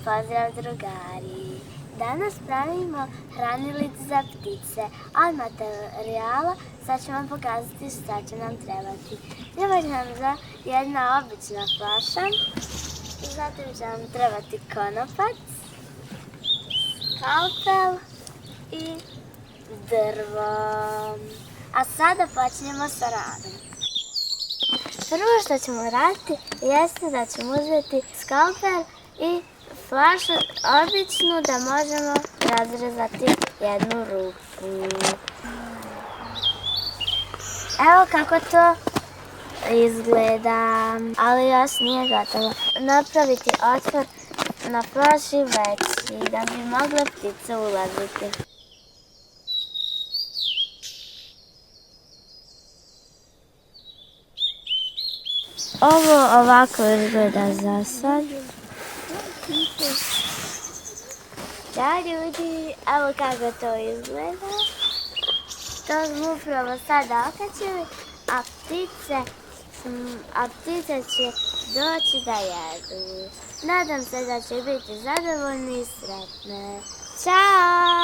Pozdrav drugari! Danas pravimo hranilicu za ptice, a od materijala sad ću vam pokazati šta će nam trebati. Treba nam za jedna obična flaša, zatim će nam trebati konopac, skalpel i drvo. A sada počinjemo sa radom. Prvo što ćemo raditi jeste da ćemo uzeti skalpel i flašu običnu da možemo razrezati jednu rupu. Evo kako to izgleda, ali još nije gotovo. Napraviti otvor na flaši veći da bi mogle ptice ulaziti. Ovo ovako izgleda za sad. Ćao ljudi, evo kako to izgleda. To smo upravo sada okačili, a ptice će doći da jedu. Nadam se da će biti zadovoljni i sretne. Ćao!